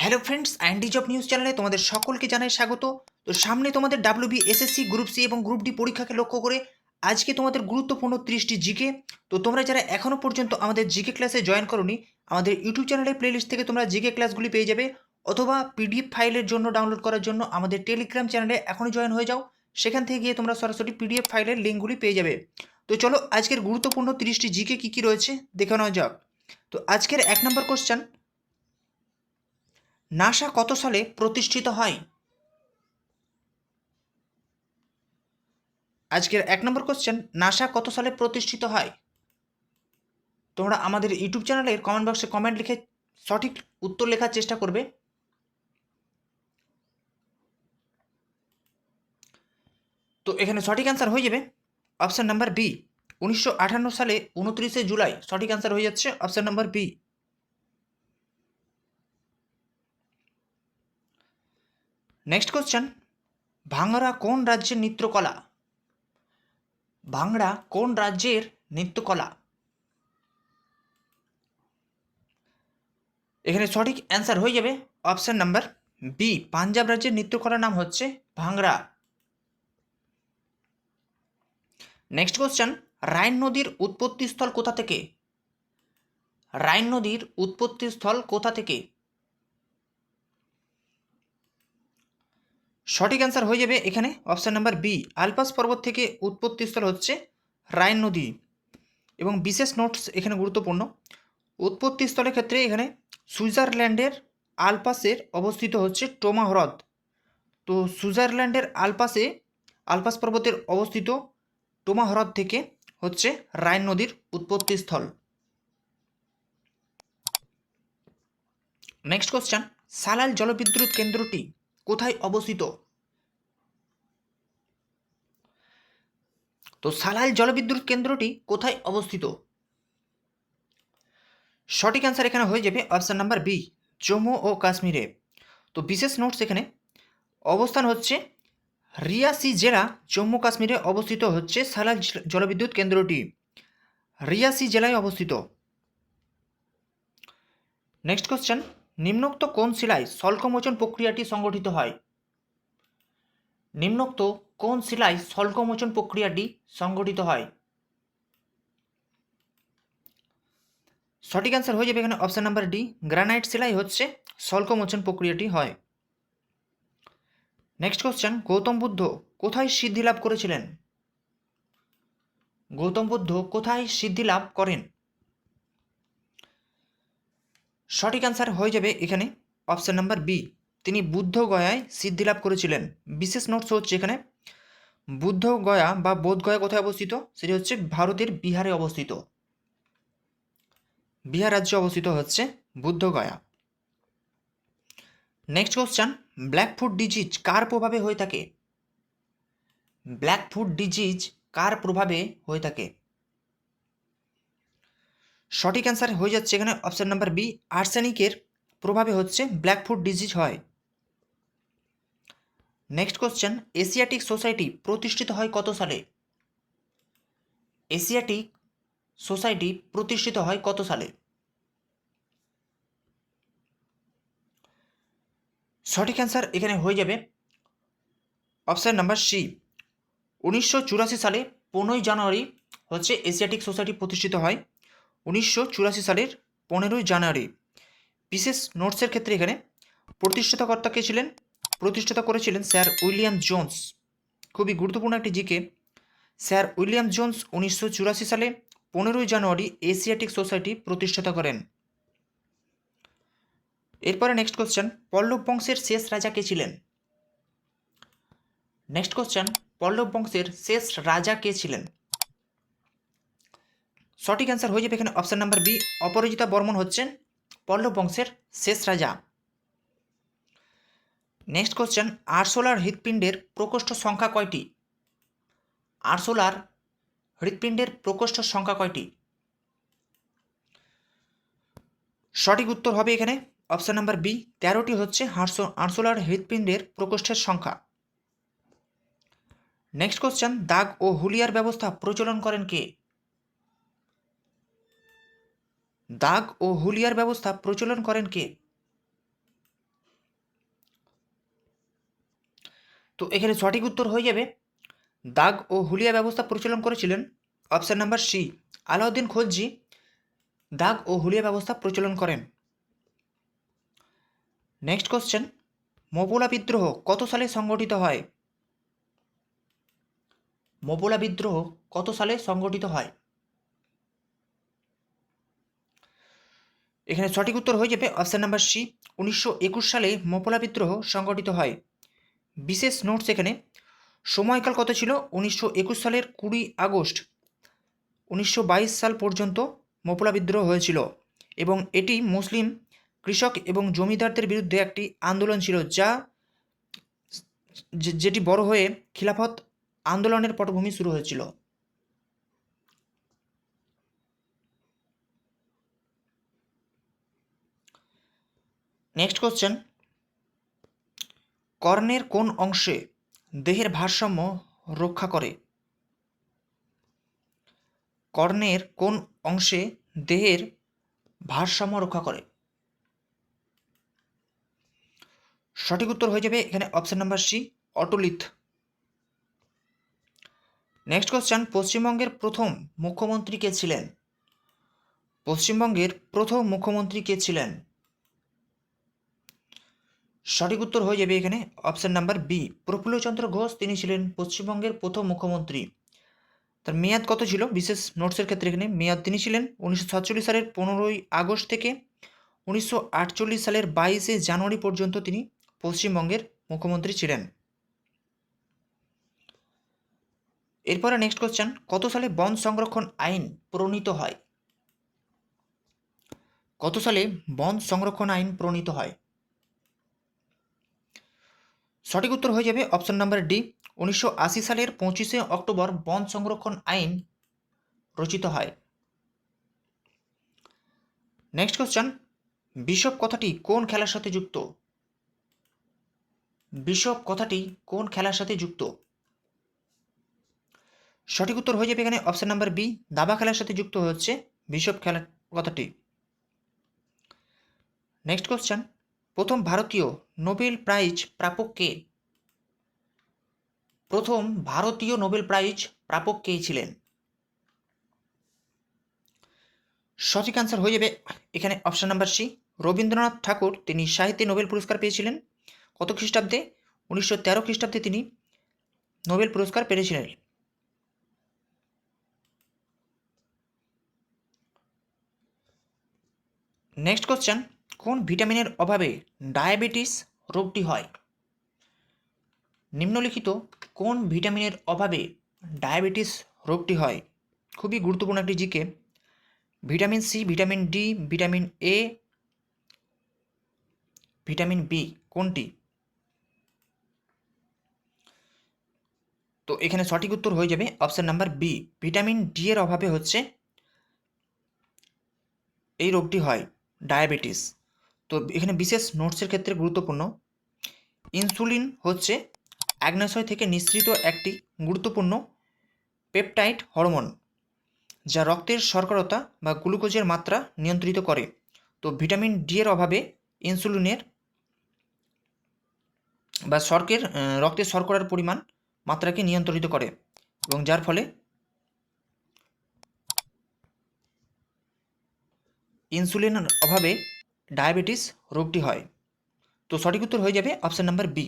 Hello friends, IND job news চ্যানেলে তোমাদের সকলকে জানাই স্বাগত। তো সামনে তোমাদের ডাব্লিউবি, এসএসসি, গ্রুপ সি এবং গ্রুপ ডি পরীক্ষাকে লক্ষ্য করে আজকে তোমাদের গুরুত্বপূর্ণ 30টি জিকে। তো তোমরা যারা এখনো পর্যন্ত আমাদের জিকে ক্লাসে জয়েন করোনি, আমাদের ইউটিউব চ্যানেলের প্লেলিস্ট থেকে তোমরা জিকে ক্লাসগুলি পেয়ে যাবে, অথবা পিডিএফ ফাইলের জন্য ডাউনলোড করার জন্য আমাদের টেলিগ্রাম চ্যানেলে এখনই জয়েন হয়ে যাও। সেখান থেকে গিয়ে তোমরা সরাসরি পিডিএফ ফাইলের লিঙ্কগুলি পেয়ে যাবে। তো চলো আজকের গুরুত্বপূর্ণ 30টি জিকে কী কী রয়েছে দেখে নেওয়া যাক। তো আজকের 1 নম্বর কোশ্চেন, নাসা কত সালে প্রতিষ্ঠিত হয়? আজকের 1 নম্বর কোশ্চেন, নাসা কত সালে প্রতিষ্ঠিত হয়? তোমরা আমাদের ইউটিউব চ্যানেলের কমেন্ট বক্সে কমেন্ট লিখে সঠিক উত্তর লেখার চেষ্টা করবে। তো এখানে সঠিক অ্যান্সার হয়ে যাবে অপশান নাম্বার বি, 1958 সালে 29শে জুলাই। সঠিক অ্যান্সার হয়ে যাচ্ছে option number B. Next question, ভাংড়া কোন রাজ্যের নৃত্যকলা? ভাংড়া কোন রাজ্যের নৃত্যকলা? এখানে সঠিক অ্যান্সার হয়ে যাবে অপশান নাম্বার বি, পাঞ্জাব রাজ্যের নৃত্যকলার নাম হচ্ছে ভাংড়া। নেক্সট কোশ্চেন, রাইন নদীর উৎপত্তিস্থল কোথা থেকে? রাইন নদীর উৎপত্তিস্থল কোথা থেকে? সঠিক অ্যান্সার হয়ে যাবে এখানে অপশান নাম্বার বি, আলপাস পর্বত থেকে উৎপত্তিস্থল হচ্ছে রাইন নদী। এবং বিশেষ নোটস এখানে গুরুত্বপূর্ণ, উৎপত্তিস্থলের ক্ষেত্রে এখানে সুইজারল্যান্ডের আলপাসের অবস্থিত হচ্ছে টোমা হ্রদ। তো সুইজারল্যান্ডের আলপাস পর্বতের অবস্থিত টোমা হ্রদ থেকে হচ্ছে রাইন নদীর উৎপত্তিস্থল। নেক্সট কোশ্চেন, সালাল জলবিদ্যুৎ কেন্দ্রটি কোথায় অবস্থিত? তো সালাল জলবিদ্যুৎ কেন্দ্রটি কোথায় অবস্থিত? সঠিক অ্যান্সার এখানে হয়ে যাবে অপশান নাম্বার বি, জম্মু ও কাশ্মীরে। তো বিশেষ নোটস এখানে, অবস্থান হচ্ছে রিয়াসি জেলা, জম্মু কাশ্মীরে অবস্থিত হচ্ছে সালাল জলবিদ্যুৎ কেন্দ্রটি, রিয়াসি জেলায় অবস্থিত। নেক্সট কোশ্চেন, নিম্নোক্ত কোন শিলায় স্বল্পমোচন প্রক্রিয়াটি সংগঠিত হয়? নিম্নোক্ত কোন শিলায় স্বল্পমোচন প্রক্রিয়াটি সংগঠিত হয়? সঠিক অ্যান্সার হয়ে যাবে এখানে অপশান নাম্বার ডি, গ্রানাইট শিলাই হচ্ছে স্বল্পমোচন প্রক্রিয়াটি হয়। নেক্সট কোশ্চেন, গৌতম বুদ্ধ কোথায় সিদ্ধি লাভ করেছিলেন? গৌতম বুদ্ধ কোথায় সিদ্ধি লাভ করেন? সঠিক অ্যান্সার হয়ে যাবে এখানে অপশান নাম্বার বি, তিনি বুদ্ধগয়ায় সিদ্ধি লাভ করেছিলেন। বিশেষ নোটস হচ্ছে এখানে, বুদ্ধগয়া বা বোধগয়া কোথায় অবস্থিত? সেটি হচ্ছে ভারতের বিহারে অবস্থিত, বিহার রাজ্যে অবস্থিত হচ্ছে Bodhgaya. Next question, blackfoot disease কার প্রভাবে হয়ে থাকে? ব্ল্যাকফুট ডিজিজ কার প্রভাবে হয়ে থাকে? সঠিক অ্যান্সার হয়ে যাচ্ছে এখানে অপশান নাম্বার বি, আর্সেনিকের প্রভাবে হচ্ছে ব্ল্যাকফুট ডিজিজ হয়। নেক্সট কোশ্চেন, এশিয়াটিক সোসাইটি প্রতিষ্ঠিত হয় কত সালে? এশিয়াটিক সোসাইটি প্রতিষ্ঠিত হয় কত সালে? সঠিক অ্যান্সার এখানে হয়ে যাবে অপশান নাম্বার সি, 1984 সালে 15ই জানুয়ারি হচ্ছে এশিয়াটিক সোসাইটি প্রতিষ্ঠিত হয়। 1984 সালের 15ই জানুয়ারি। বিশেষ নোটসের ক্ষেত্রে এখানে প্রতিষ্ঠাতা কে ছিলেন? প্রতিষ্ঠাতা করেছিলেন স্যার উইলিয়াম জোন্স। খুবই গুরুত্বপূর্ণ একটি জিকে। স্যার উইলিয়াম জোন্স 1984 সালে 15ই জানুয়ারি এশিয়াটিক সোসাইটি প্রতিষ্ঠাতা করেন। এরপরে নেক্সট কোশ্চেন, পল্লব বংশের শেষ রাজা কে ছিলেন? নেক্সট কোশ্চেন, পল্লব বংশের শেষ রাজা কে ছিলেন? সঠিক অ্যান্সার হয়ে যাবে এখানে অপশান নাম্বার বি, অপরাজিতা বর্মন হচ্ছেন পল্লব বংশের শেষ রাজা। নেক্সট কোশ্চেন, আরশোলার হৃৎপিণ্ডের প্রকোষ্ঠ সংখ্যা কয়টি? আরশোলার হৃৎপিণ্ডের প্রকোষ্ঠ সংখ্যা কয়টি? সঠিক উত্তর হবে এখানে অপশান নাম্বার বি, 13টি হচ্ছে আরশোলার হৃৎপিণ্ডের প্রকোষ্ঠের সংখ্যা। নেক্সট কোশ্চেন, দাগ ও হুলিয়ার ব্যবস্থা প্রচলন করেন কে? দাগ ও হুলিয়ার ব্যবস্থা প্রচলন করেন কে? তো এখানে সঠিক উত্তর হয়ে যাবে দাগ ও হুলিয়া ব্যবস্থা প্রচলন করেছিলেন option number C, Alauddin Khalji দাগ ও হুলিয়া ব্যবস্থা প্রচলন করেন। নেক্সট কোশ্চেন, মৌবলা বিদ্রোহ কত সালে সংগঠিত হয়? মৌবলা বিদ্রোহ কত সালে সংগঠিত হয়? এখানে সঠিক উত্তর হয়ে যাবে অপশন নাম্বার সি, 1921 সালে মৌবলা বিদ্রোহ সংগঠিত হয়। বিশেষ নোটস এখানে, সময়কাল কত ছিল? 1921 সালের 20 আগস্ট 1922 সাল পর্যন্ত মৌবলা বিদ্রোহ হয়েছিল এবং এটি মুসলিম কৃষক এবং জমিদারদের বিরুদ্ধে একটি আন্দোলন ছিল যেটি বড় হয়ে খিলাফত আন্দোলনের পটভূমি শুরু হয়েছিল। নেক্সট কোশ্চেন, কর্ণের কোন অংশে দেহের ভারসাম্য রক্ষা করে? কর্ণের কোন অংশে দেহের ভারসাম্য রক্ষা করে? সঠিক উত্তর হয়ে যাবে এখানে option number C, otolith. Next question, পশ্চিমবঙ্গের প্রথম মুখ্যমন্ত্রী কে ছিলেন? পশ্চিমবঙ্গের প্রথম মুখ্যমন্ত্রী কে ছিলেন? সঠিক উত্তর হয়ে যাবে এখানে option number B, Prafullachandra Ghosh. তিনি ছিলেন পশ্চিমবঙ্গের প্রথম মুখ্যমন্ত্রী। তার মেয়াদ কত ছিল? বিশেষ নোটসের ক্ষেত্রে এখানে মেয়াদ তিনি ছিলেন 1947 সালের 15ই আগস্ট থেকে 1948 সালের 22শে জানুয়ারি পর্যন্ত তিনি পশ্চিমবঙ্গের মুখ্যমন্ত্রী ছিলেন। এরপরে নেক্সট কোশ্চেন, কত সালে বন সংরক্ষণ আইন প্রণীত হয়? কত সালে বন সংরক্ষণ আইন প্রণীত হয়? সঠিক উত্তর হয়ে যাবে অপশন নাম্বার ডি, 1980 সালের 25শে অক্টোবর বন সংরক্ষণ আইন রচিত হয়। নেক্সট কোশ্চেন, বিশপ কথাটি কোন খেলার সাথে যুক্ত? বিশপ কথাটি কোন খেলার সাথে যুক্ত? সঠিক উত্তর হয়ে যাবে এখানে অপশন নাম্বার বি, দাবা খেলার সাথে যুক্ত হচ্ছে বিশপ খেলার কথাটি। নেক্সট কোশ্চেন, প্রথম ভারতীয় নোবেল প্রাইজ প্রাপক কে? প্রথম ভারতীয় নোবেল প্রাইজ প্রাপক কে ছিলেন? সঠিক অ্যান্সার হয়ে যাবে এখানে অপশন নাম্বার সি, রবীন্দ্রনাথ ঠাকুর। তিনি সাহিত্যে নোবেল পুরস্কার পেয়েছিলেন কত খ্রিস্টাব্দে? 1913 খ্রিস্টাব্দে তিনি নোবেল পুরস্কার পেয়েছিলেন। নেক্সট কোশ্চেন, কোন ভিটামিনের অভাবে ডায়াবেটিস রোগটি হয়? নিম্নলিখিত কোন ভিটামিনের অভাবে ডায়াবেটিস রোগটি হয়? খুবই গুরুত্বপূর্ণ একটি GK. Vitamin C, vitamin D, vitamin A, vitamin B, কোনটি? তো এখানে সঠিক উত্তর হয়ে যাবে option number B, vitamin D এর অভাবে হচ্ছে এই রোগটি হয়, ডায়াবেটিস। তো এখানে বিশেষ নোটসের ক্ষেত্রে গুরুত্বপূর্ণ, ইনসুলিন হচ্ছে অগ্ন্যাশয় থেকে নিঃসৃত একটি গুরুত্বপূর্ণ পেপটাইড হরমোন যা রক্তের শর্করতা বা গ্লুকোজের মাত্রা নিয়ন্ত্রিত করে। তো ভিটামিন ডি এর অভাবে ইনসুলিনের বা রক্তের শর্করার পরিমাণ মাত্রাকে নিয়ন্ত্রিত করে এবং যার ফলে ইনসুলিনের অভাবে ডায়াবেটিস রোগটি হয়। তো সঠিক উত্তর হয়ে যাবে অপশন নাম্বার বি।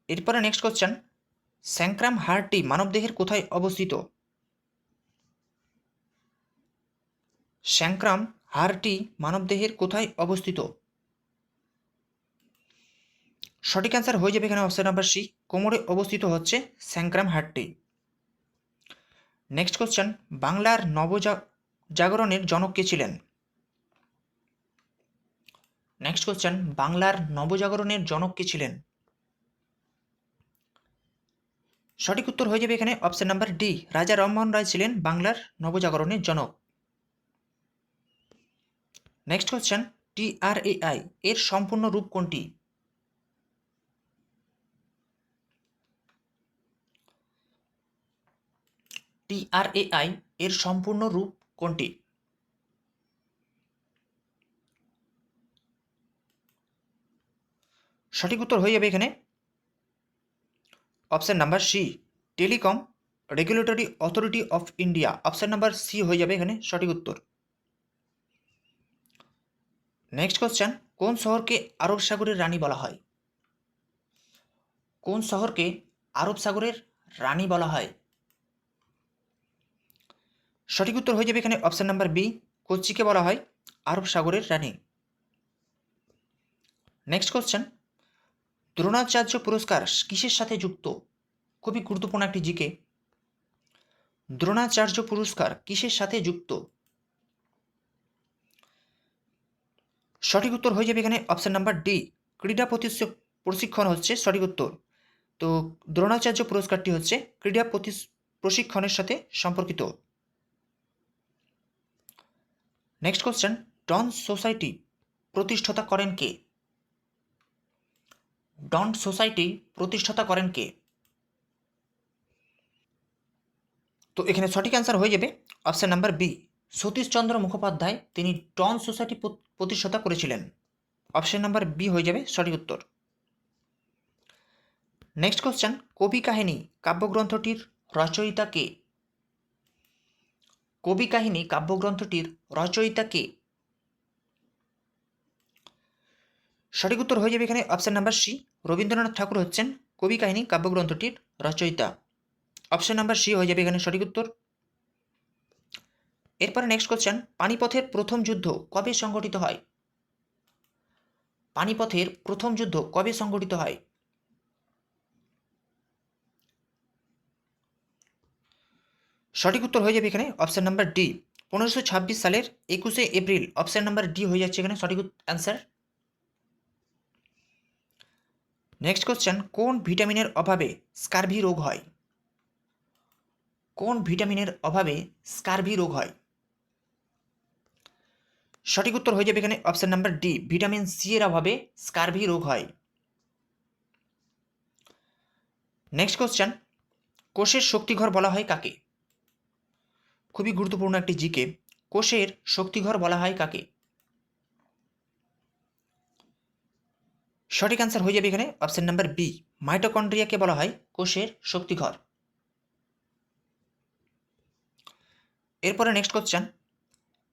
এরপরে নেক্সট কোশ্চেন, স্যাঙ্ক্রাম হাড়টি মানবদেহের কোথায় অবস্থিত? স্যাঙ্ক্রাম হাড়টি মানবদেহের কোথায় অবস্থিত? সঠিক অ্যান্সার হয়ে যাবে এখানে অপশন নাম্বার সি, কোমরে অবস্থিত হচ্ছে স্যাঙ্ক্রাম হাড়টি। নেক্সট কোশ্চেন, বাংলার নবজাগরণের জনক কে ছিলেন? নেক্সট কোশ্চেন, বাংলার নবজাগরণের জনক কে ছিলেন? সঠিক উত্তর হয়ে যাবে এখানে অপশন নাম্বার ডি, রাজা রামমোহন রায় ছিলেন বাংলার নবজাগরণের জনক। নেক্সট কোশ্চেন, TRAI এর সম্পূর্ণ রূপ কোনটি? TRAI এর সম্পূর্ণ রূপ কোনটি? সঠিক উত্তর হয়ে যাবে এখানে option number C, Telecom Regulatory Authority of India. Option number C হয়ে যাবে এখানে সঠিক উত্তর। নেক্সট কোশ্চেন, কোন শহরকে আরব সাগরের রানী বলা হয়? কোন শহরকে আরব সাগরের রানী বলা হয়? সঠিক উত্তর হয়ে যাবে এখানে অপশন নাম্বার বি, কোচ্চিকে বলা হয় আরব সাগরের রানী। নেক্সট কোশ্চেন, দ্রোণাচার্য পুরস্কার কিসের সাথে যুক্ত? খুবই গুরুত্বপূর্ণ একটি জিকে। দ্রোণাচার্য পুরস্কার কিসের সাথে যুক্ত? সঠিক উত্তর হয়ে যাবে এখানে অপশন নাম্বার ডি, ক্রীড়া প্রশিক্ষণ হচ্ছে সঠিক উত্তর। তো দ্রোণাচার্য পুরস্কারটি হচ্ছে ক্রীড়া প্রশিক্ষণের সাথে সম্পর্কিত। নেক্সট কোশ্চেন, ডন সোসাইটি প্রতিষ্ঠাতা করেন কে? ডন সোসাইটি প্রতিষ্ঠাতা করেন কে? তো এখানে সঠিক অ্যান্সার হয়ে যাবে option number B, Satishchandra Mukhopadhyay তিনি ডন সোসাইটি প্রতিষ্ঠাতা করেছিলেন। অপশন নাম্বার বি হয়ে যাবে সঠিক উত্তর। নেক্সট কোশ্চেন, কবি কাহিনী কাব্যগ্রন্থটির রচয়িতা কে? কবি কাহিনী কাব্যগ্রন্থটির রচয়িতা কে? সঠিক উত্তর হয়ে যাবে এখানে অপশন নাম্বার সি, রবীন্দ্রনাথ ঠাকুর হচ্ছেন কবি কাহিনী কাব্যগ্রন্থটির রচয়িতা। অপশন নাম্বার সি হয়ে যাবে এখানে সঠিক উত্তর। এরপরে নেক্সট কোশ্চেন, পানিপথের প্রথম যুদ্ধ কবে সংঘটিত হয়? পানিপথের প্রথম যুদ্ধ কবে সংঘটিত হয়? সঠিক উত্তর হয়ে যাবে এখানে অপশন নাম্বার ডি, 1526 সালের 21শে এপ্রিল। অপশন নাম্বার ডি হয়ে যাচ্ছে এখানে সঠিক অ্যান্সার। নেক্সট কোশ্চেন, কোন ভিটামিনের অভাবে স্কারভি রোগ হয়? কোন ভিটামিনের অভাবে স্কারভি রোগ হয়? সঠিক উত্তর হয়ে যাবে এখানে option number D, vitamin C এর অভাবে স্কারভি রোগ হয়। নেক্সট কোশ্চেন, কোষের শক্তিঘর বলা হয় কাকে? খুবই গুরুত্বপূর্ণ একটি জিকে। কোষের শক্তিঘর বলা হয় কাকে? সঠিক অ্যান্সার হয়ে যাবে এখানে অপশন নাম্বার বি, মাইটোকন্ড্রিয়াকে বলা হয় কোষের শক্তিঘর। এরপরে নেক্সট কোশ্চেন,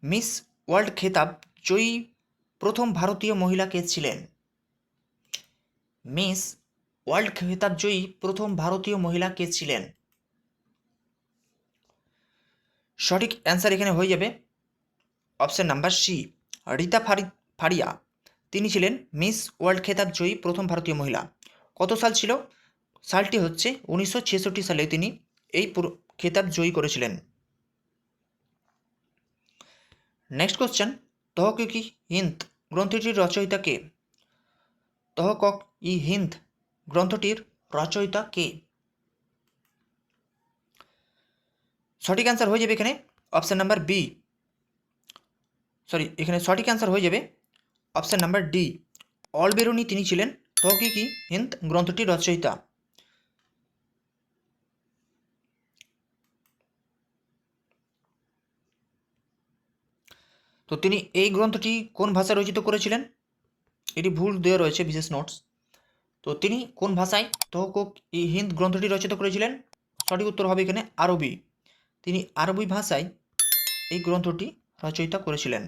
মিস ওয়ার্ল্ড খেতাব জয়ী প্রথম ভারতীয় মহিলা কে ছিলেন? মিস ওয়ার্ল্ড খেতাব জয়ী প্রথম ভারতীয় মহিলা কে ছিলেন? সঠিক অ্যান্সার এখানে হয়ে যাবে option number C, Reita Faria তিনি ছিলেন মিস ওয়ার্ল্ড খেতাব জয়ী প্রথম ভারতীয় মহিলা। কত সাল ছিল? সালটি হচ্ছে 1966 সালে তিনি এই খেতাব জয়ী করেছিলেন। নেক্সট কোশ্চেন, তহকিক ই হিন্দ গ্রন্থটির রচয়িতা কে? তহকক ই হিন্দ গ্রন্থটির রচয়িতা কে? সঠিক অ্যান্সার হয়ে যাবে এখানে অপশন নাম্বার বি, এখানে সঠিক অ্যান্সার হয়ে যাবে অপশন নাম্বার ডি, অলবেরুনি তিনি ছিলেন তহকিক ই হিন্দ গ্রন্থটির রচয়িতা। তো তিনি এই গ্রন্থটি কোন ভাষায় রচিত করেছিলেন? এটি ভুল দেওয়া রয়েছে বিশেষ নোটস। তো তিনি কোন ভাষায় তহকুক ই হিন্দ গ্রন্থটি রচিত করেছিলেন? সঠিক উত্তর হবে এখানে আরবি। তিনি আরবি ভাষায় এই গ্রন্থটি রচয়িতা করেছিলেন।